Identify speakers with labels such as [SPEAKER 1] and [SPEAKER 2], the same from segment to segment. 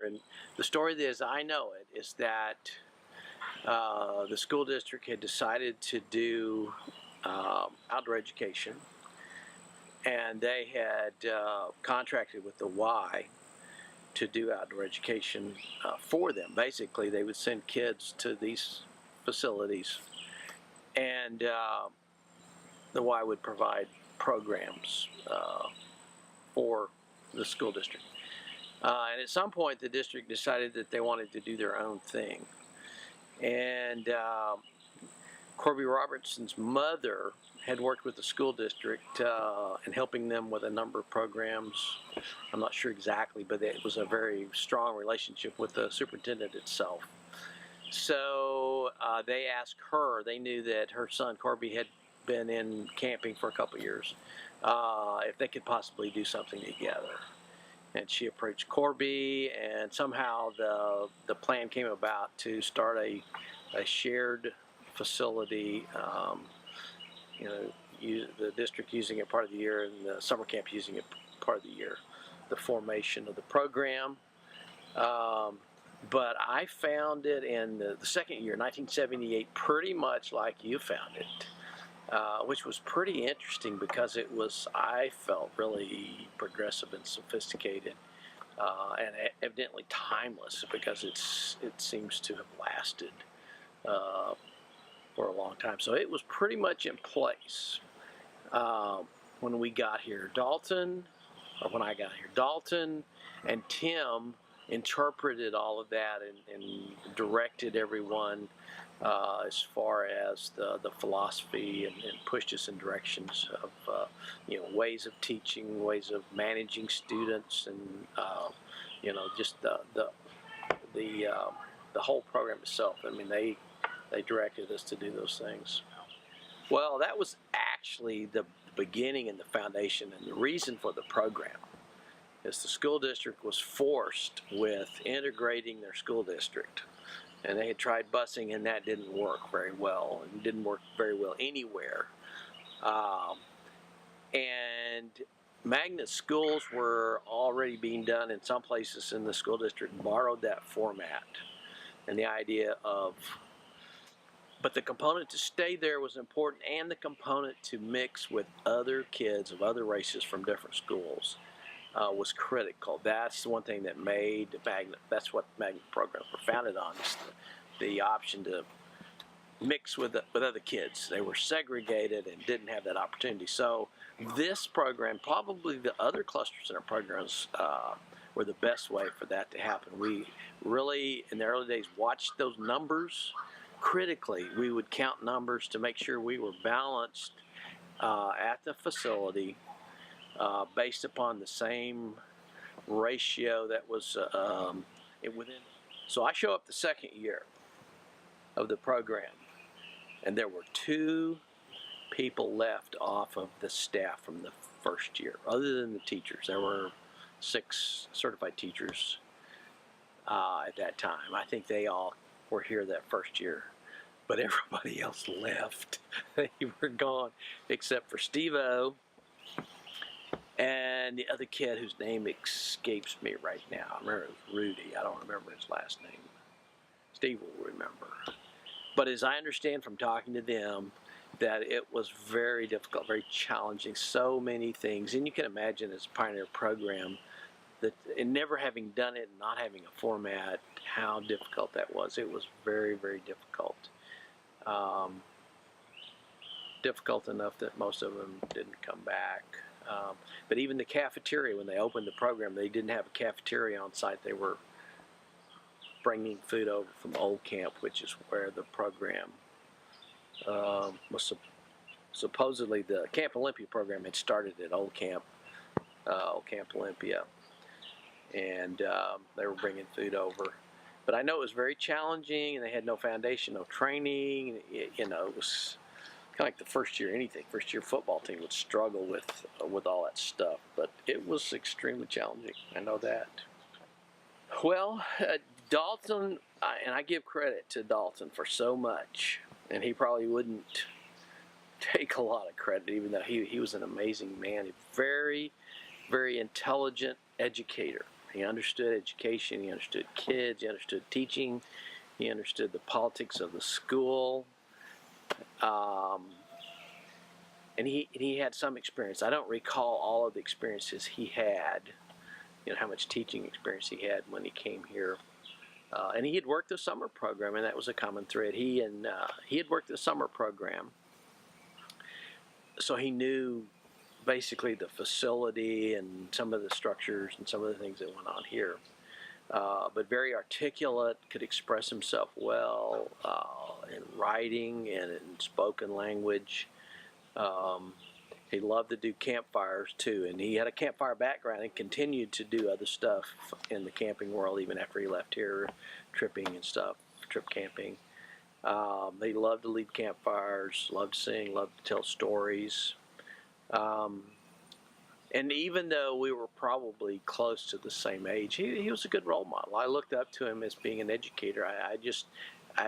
[SPEAKER 1] And the story as I know it is that the school district had decided to do outdoor education, and they had contracted with the Y to do outdoor education for them. Basically, they would send kids to these facilities, and the Y would provide programs for the school district. And at some point, the district decided that they wanted to do their own thing. And Corby Robertson's mother had worked with the school district and helping them with a number of programs. I'm not sure exactly, but it was a very strong relationship with the superintendent itself. So they asked her, they knew that her son Corby had been in camping for a couple of years, if they could possibly do something together. And she approached Corby, and somehow the plan came about to start a shared facility, the district using it part of the year and the summer camp using it part of the year, the formation of the program. But I found it in the second year, 1978, pretty much like you found it, which was pretty interesting because it was, I felt, really progressive and sophisticated, and evidently timeless because it seems to have lasted for a long time. So it was pretty much in place when we got here. When I got here, Dalton and Tim interpreted all of that and directed everyone as far as the philosophy and pushed us in directions of ways of teaching, ways of managing students, and just the whole program itself. I mean, they directed us to do those things. Well, that was actually the beginning and the foundation and the reason for the program. Is the school district was forced with integrating their school district, and they had tried busing, and that didn't work very well, and didn't work very well anywhere. And magnet schools were already being done in some places in the school district, borrowed that format, and the idea of, but the component to stay there was important, and the component to mix with other kids of other races from different schools was critical. That's the one thing that made magnet. That's what magnet programs were founded on: is the option to mix with other kids. They were segregated and didn't have that opportunity. So this program, probably the other clusters in our programs, were the best way for that to happen. We really, in the early days, watched those numbers critically. We would count numbers to make sure we were balanced at the facility, based upon the same ratio that was within. So I show up the second year of the program, and there were 2 people left off of the staff from the first year, other than the teachers. There were 6 certified teachers at that time. I think they all were here that first year, but everybody else left. They were gone except for Steve-O and the other kid whose name escapes me right now. I remember it was Rudy. I don't remember his last name. Steve will remember. But as I understand from talking to them, that it was very difficult, very challenging, so many things. And you can imagine as a pioneer program, that and never having done it and not having a format, how difficult that was. It was very, very difficult. Difficult enough that most of them didn't come back. But even the cafeteria, when they opened the program, they didn't have a cafeteria on site. They were bringing food over from Old Camp, which is where the program was supposedly, the Camp Olympia program had started at Old Camp Olympia, and they were bringing food over. But I know it was very challenging, and they had no foundation, no training. It was kind of like the first year football team would struggle with all that stuff. But it was extremely challenging. I know that. Well, Dalton, and I give credit to Dalton for so much, and he probably wouldn't take a lot of credit, even though he was an amazing man, a very, very intelligent educator. He understood education, he understood kids, he understood teaching, he understood the politics of the school, and he had some experience. I don't recall all of the experiences he had, how much teaching experience he had when he came here. And he had worked the summer program, and that was a common thread. He had worked the summer program, so he knew basically the facility and some of the structures and some of the things that went on here. But very articulate, could express himself well in writing and in spoken language. He loved to do campfires too, and he had a campfire background and continued to do other stuff in the camping world even after he left here, tripping and stuff, trip camping. He loved to lead campfires, loved to sing, loved to tell stories. And even though we were probably close to the same age, he was a good role model. I looked up to him as being an educator. I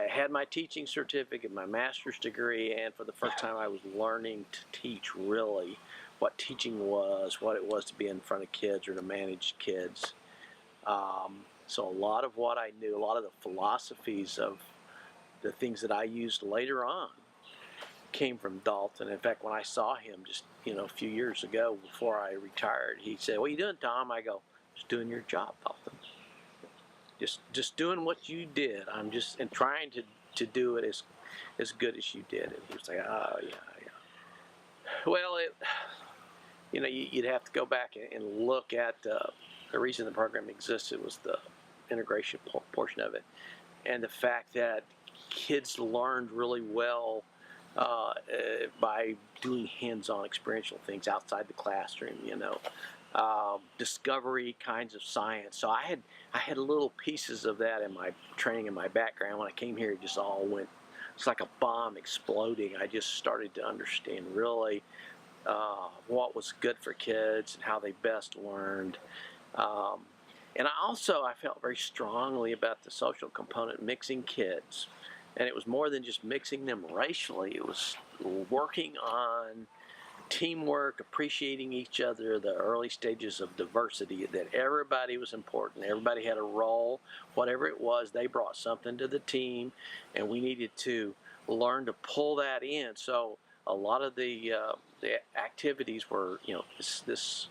[SPEAKER 1] had my teaching certificate, my master's degree, and for the first time I was learning to teach really what teaching was, what it was to be in front of kids or to manage kids. So a lot of what I knew, a lot of the philosophies of the things that I used later on came from Dalton. In fact, when I saw him just a few years ago before I retired, he said, "What are you doing, Tom?" I go, "Just doing your job, Dalton. Just doing what you did. I'm just and trying to do it as good as you did." And he was like, "Oh yeah." Well, you'd have to go back and look at the reason the program existed was the integration portion of it, and the fact that kids learned really well by doing hands-on experiential things outside the classroom, discovery kinds of science. So I had little pieces of that in my training and my background. When I came here, it just all went, it's like a bomb exploding. I just started to understand really what was good for kids and how they best learned. And I felt very strongly about the social component, mixing kids. And it was more than just mixing them racially. It was working on teamwork, appreciating each other, the early stages of diversity, that everybody was important. Everybody had a role. Whatever it was, they brought something to the team, and we needed to learn to pull that in. So a lot of the activities were, this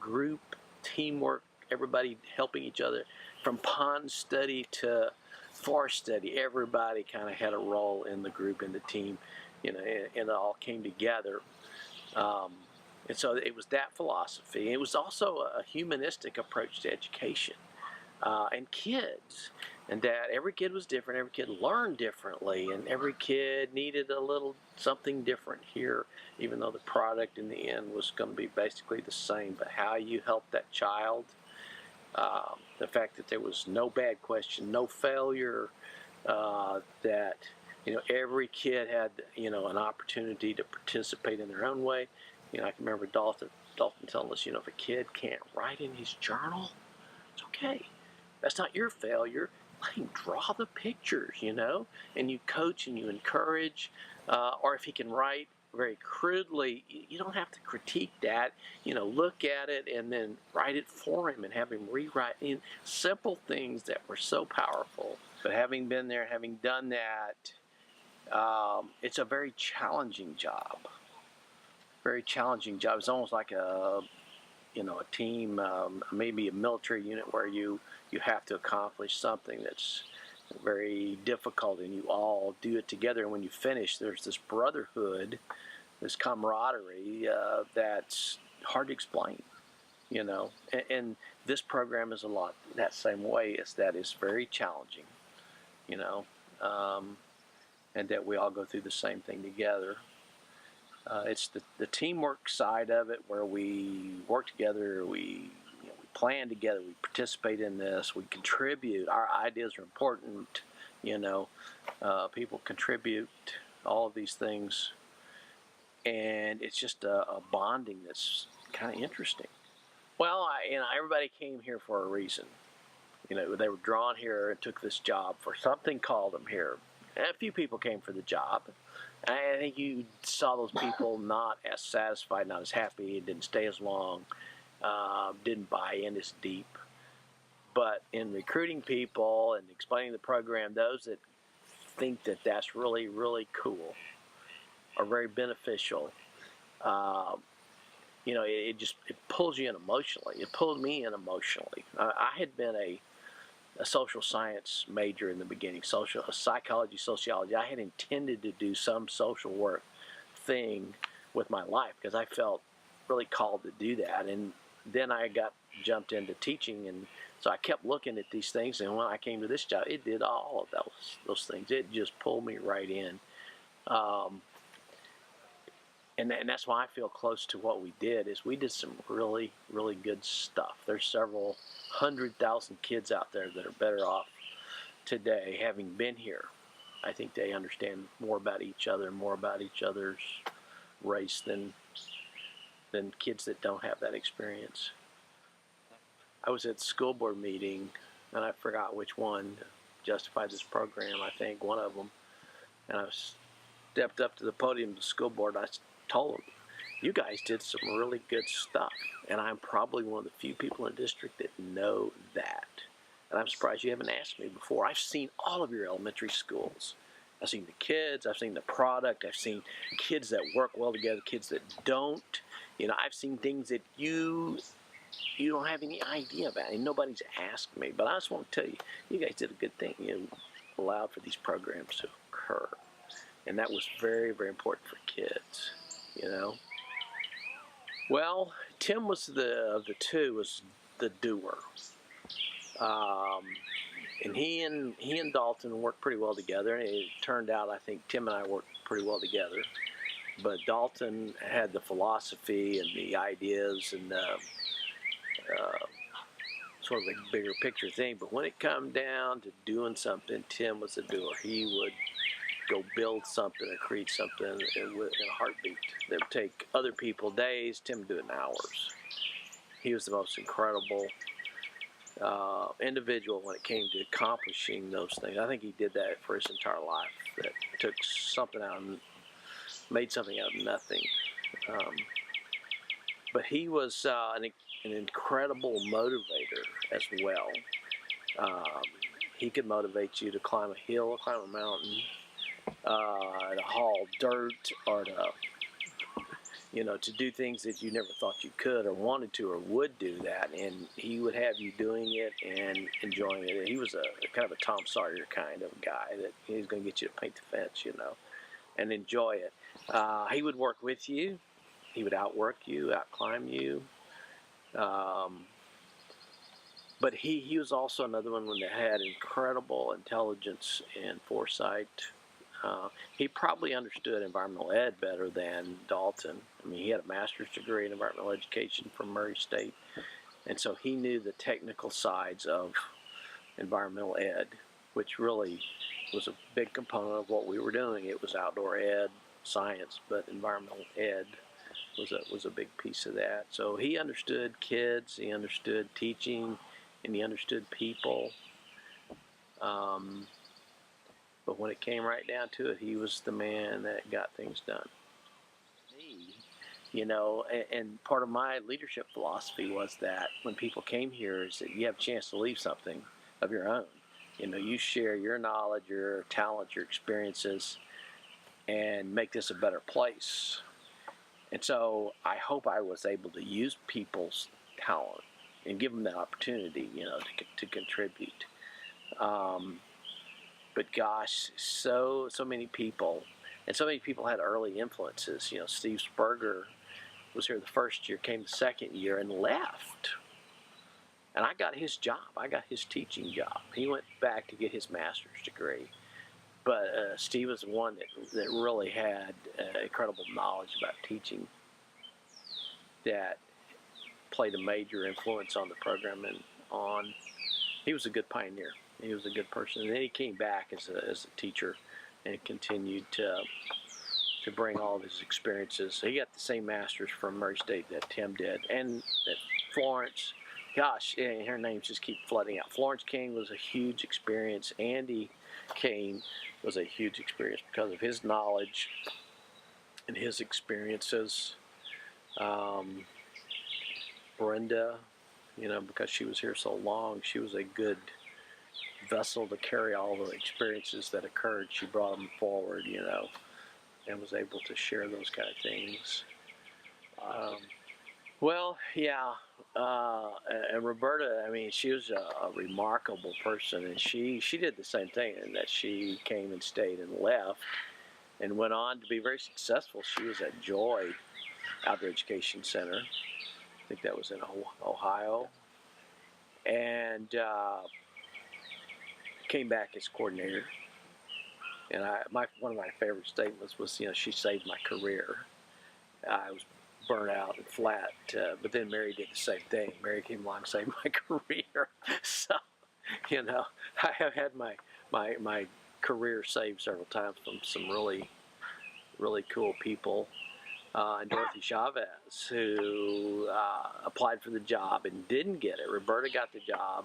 [SPEAKER 1] group teamwork, everybody helping each other, from pond study to forest study. Everybody kind of had a role in the group, in the team, and it all came together. And so it was that philosophy. It was also a humanistic approach to education and kids, and that every kid was different, every kid learned differently, and every kid needed a little something different here, even though the product in the end was going to be basically the same. But how you help that child, the fact that there was no bad question, no failure, that every kid had an opportunity to participate in their own way. I can remember Dalton telling us, if a kid can't write in his journal, it's okay. That's not your failure. Let him draw the pictures, and you coach and you encourage. Or if he can write very crudely, you don't have to critique that. Look at it and then write it for him and have him rewrite in simple things that were so powerful. But having been there, having done that, it's a very challenging job. Very challenging job. It's almost like a team, maybe a military unit where you have to accomplish something that's very difficult, and you all do it together. And when you finish, there's this brotherhood, this camaraderie that's hard to explain, And this program is a lot that same way. Is that it's very challenging, and that we all go through the same thing together. It's the teamwork side of it, where we work together, we plan together, we participate in this, we contribute. Our ideas are important, people contribute, all of these things, and it's just a bonding that's kind of interesting. Well, everybody came here for a reason. They were drawn here and took this job for something called them here. And a few people came for the job. I think you saw those people not as satisfied, not as happy, didn't stay as long, didn't buy in as deep. But in recruiting people and explaining the program, those that think that that's really, really cool or very beneficial, you know, it pulls you in emotionally. It pulled me in emotionally. I had been a social science major in the beginning, psychology, sociology. I had intended to do some social work thing with my life because I felt really called to do that. And then I jumped into teaching, and so I kept looking at these things. And when I came to this job, it did all of those things. It just pulled me right in. And that's why I feel close to what we did. Is we did some really, really good stuff. There's several 100,000 kids out there that are better off today having been here. I think they understand more about each other, more about each other's race than kids that don't have that experience. I was at the school board meeting, and I forgot which one justified this program. I think one of them, and I stepped up to the podium of the school board. And I told them, "You guys did some really good stuff, and I'm probably one of the few people in the district that know that. And I'm surprised you haven't asked me before. I've seen all of your elementary schools. I've seen the kids, I've seen the product, I've seen kids that work well together, kids that don't. You know, I've seen things that you don't have any idea about, and nobody's asked me. But I just want to tell you, you guys did a good thing. You allowed for these programs to occur, and that was very, very important for kids. You know. Well, Tim was of the two was the doer, and he and Dalton worked pretty well together. And it turned out, I think Tim and I worked pretty well together. But Dalton had the philosophy and the ideas and sort of a bigger picture thing. But when it come down to doing something, Tim was the doer. He would go build something or create something in a heartbeat. That would take other people days. Tim would do it in hours. He was the most incredible individual when it came to accomplishing those things. I think he did that for his entire life. That took something out and made something out of nothing. But he was an incredible motivator as well. He could motivate you to climb a hill, climb a mountain, to haul dirt, or to do things that you never thought you could or wanted to or would do that, and he would have you doing it and enjoying it. He was a kind of a Tom Sawyer kind of guy that he was going to get you to paint the fence, and enjoy it. He would work with you. He would outwork you, outclimb you. But he was also another one that had incredible intelligence and foresight. He probably understood environmental ed better than Dalton. I mean, he had a master's degree in environmental education from Murray State, and so he knew the technical sides of environmental ed, which really was a big component of what we were doing. It was outdoor ed, science, but environmental ed was a big piece of that. So he understood kids, he understood teaching, and he understood people. But when it came right down to it, he was the man that got things done. And part of my leadership philosophy was that when people came here, is that you have a chance to leave something of your own. You share your knowledge, your talent, your experiences, and make this a better place. And so I hope I was able to use people's talent and give them the opportunity, to contribute. But gosh, so many people, and so many people had early influences. Steve Spurger was here the first year, came the second year, and left. And I got his job. I got his teaching job. He went back to get his master's degree. But Steve was the one that really had incredible knowledge about teaching that played a major influence on the program and on. He was a good pioneer. He was a good person. And then he came back as a teacher and continued to bring all of his experiences. He got the same master's from Murray State that Tim did. And that Florence, gosh, her names just keep flooding out. Florence King was a huge experience. Andy Kane was a huge experience because of his knowledge and his experiences. Brenda, you know, because she was here so long. She was a good vessel to carry all the experiences that occurred. She brought them forward, you know, and was able to share those kind of things. Well, yeah, and Roberta, I mean, she was a remarkable person, and she did the same thing, in that she came and stayed and left, and went on to be very successful. She was at Joy Outdoor Education Center. I think that was in Ohio, and came back as coordinator. And one of my favorite statements was, you know, she saved my career. I was burnt out and flat, but then Mary did the same thing. Mary came along and saved my career. So, you know, I have had my career saved several times from some really cool people. And Dorothy Chavez, who applied for the job and didn't get it. Roberta got the job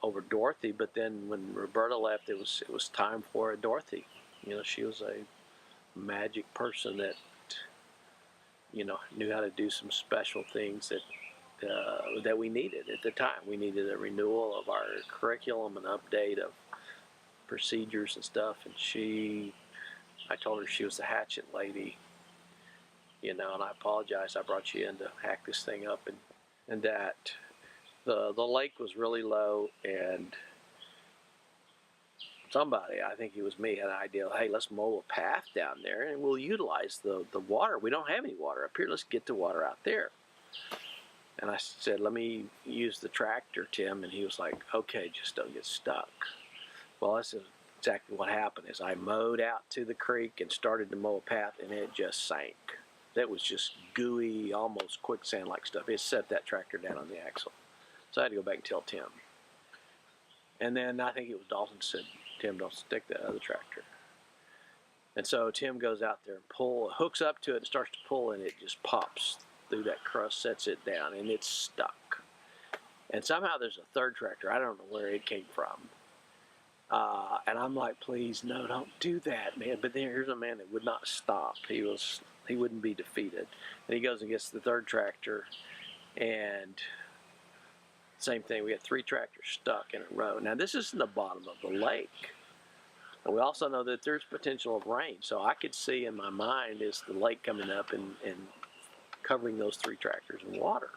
[SPEAKER 1] over Dorothy, but then when Roberta left, it was time for Dorothy. You know, she was a magic person that, you know, knew how to do some special things that we needed at the time. We needed a renewal of our curriculum, an update of procedures and stuff, and I told her she was the hatchet lady, you know, and I apologize. I brought you in to hack this thing up, and that the lake was really low, and somebody, I think it was me, had an idea, hey, let's mow a path down there and we'll utilize the water. We don't have any water up here. Let's get the water out there. And I said, let me use the tractor, Tim. And he was like, okay, just don't get stuck. Well, that's exactly what happened. Is I mowed out to the creek and started to mow a path, and it just sank. That was just gooey, almost quicksand-like stuff. It set that tractor down on the axle. So I had to go back and tell Tim. And then I think it was Dalton said, Tim, don't stick that other tractor. And so Tim goes out there and hooks up to it and starts to pull, and it just pops through that crust, sets it down, and it's stuck. And somehow there's a third tractor. I don't know where it came from. And I'm like, please, no, don't do that, man. But then here's a man that would not stop. He wouldn't be defeated. And he goes and gets the third tractor, and same thing. We got 3 tractors stuck in a row. Now, this is in the bottom of the lake. And we also know that there's potential of rain. So I could see in my mind is the lake coming up and covering those 3 tractors in water.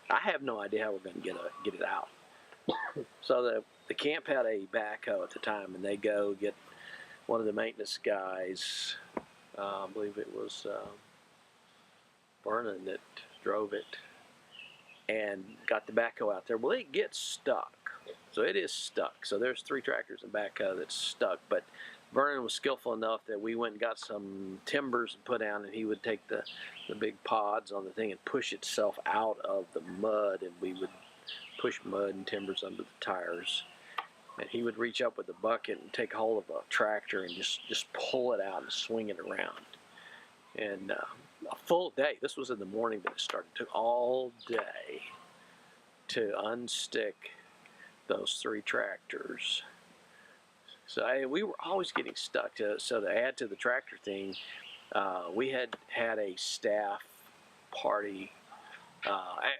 [SPEAKER 1] I have no idea how we're going to get it out. So the camp had a backhoe at the time, and they go get one of the maintenance guys, I believe it was Vernon that drove it, and got the backhoe out there. Well, it gets stuck. So it is stuck. So there's 3 tractors and backhoe that's stuck. But Vernon was skillful enough that we went and got some timbers and put down, and he would take the big pods on the thing and push itself out of the mud, and we would push mud and timbers under the tires. And he would reach up with a bucket and take hold of a tractor and just pull it out and swing it around. And a full day, this was in the morning that it started, it took all day to unstick those 3 tractors. So we were always getting stuck. So to add to the tractor thing, we had a staff party.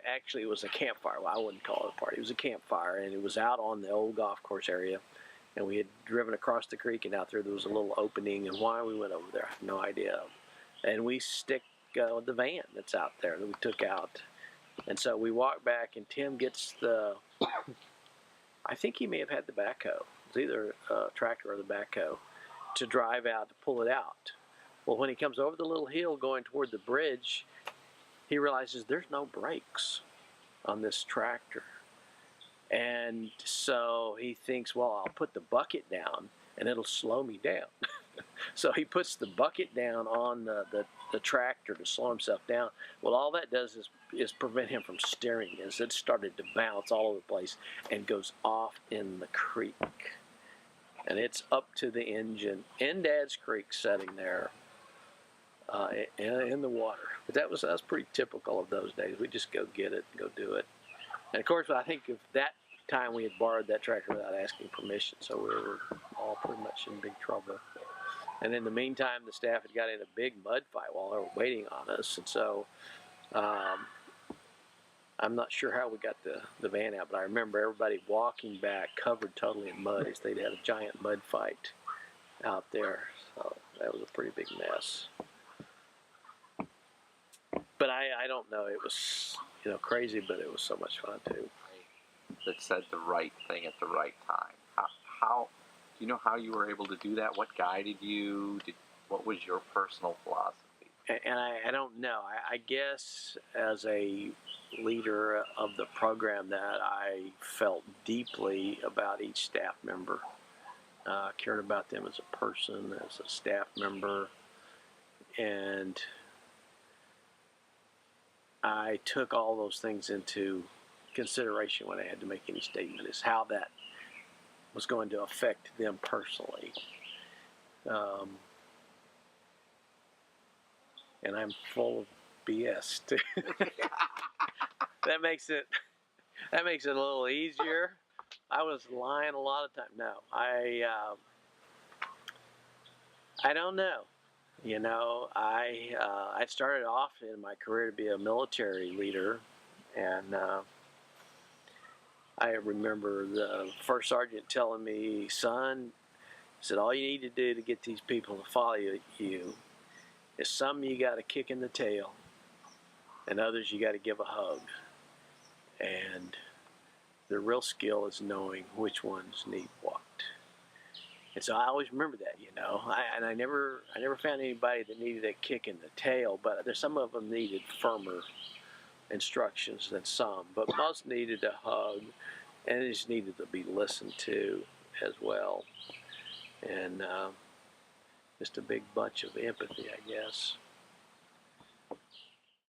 [SPEAKER 1] Actually, it was a campfire. Well, I wouldn't call it a party. It was a campfire, and it was out on the old golf course area. And we had driven across the creek, and out there was a little opening. And why we went over there, I have no idea. And we stick the van that's out there that we took out. And so we walked back, and Tim gets I think he may have had the backhoe. It was either a tractor or the backhoe to drive out to pull it out. Well, when he comes over the little hill going toward the bridge, he realizes there's no brakes on this tractor. And so he thinks, well, I'll put the bucket down and it'll slow me down. So he puts the bucket down on the tractor to slow himself down. Well, all that does is prevent him from steering, as it started to bounce all over the place and goes off in the creek. And it's up to the engine in Dad's Creek, sitting there in the water. But that was pretty typical of those days. We just go get it, go do it. And of course, I think of that time we had borrowed that tractor without asking permission, so we were all pretty much in big trouble. And in the meantime, the staff had got in a big mud fight while they were waiting on us, and so I'm not sure how we got the van out, but I remember everybody walking back covered totally in mud as they'd had a giant mud fight out there. So that was a pretty big mess. But I don't know. It was, you know, crazy, but it was so much fun too.
[SPEAKER 2] That said the right thing at the right time. How do you know how you were able to do that? What guided you? What was your personal philosophy?
[SPEAKER 1] And I don't know. I guess as a leader of the program that I felt deeply about each staff member. Cared about them as a person, as a staff member, and I took all those things into consideration when I had to make any statement, is how that was going to affect them personally. And I'm full of BS too. that makes it a little easier. I was lying a lot of times. No, I don't know. You know, I started off in my career to be a military leader, and I remember the first sergeant telling me, "Son," said, "all you need to do to get these people to follow you is some you got to kick in the tail, and others you got to give a hug. And the real skill is knowing which ones need what." And so I always remember that, you know. I never found anybody that needed a kick in the tail, but there's some of them needed firmer instructions than some. But most needed a hug, and it just needed to be listened to as well. And just a big bunch of empathy, I guess.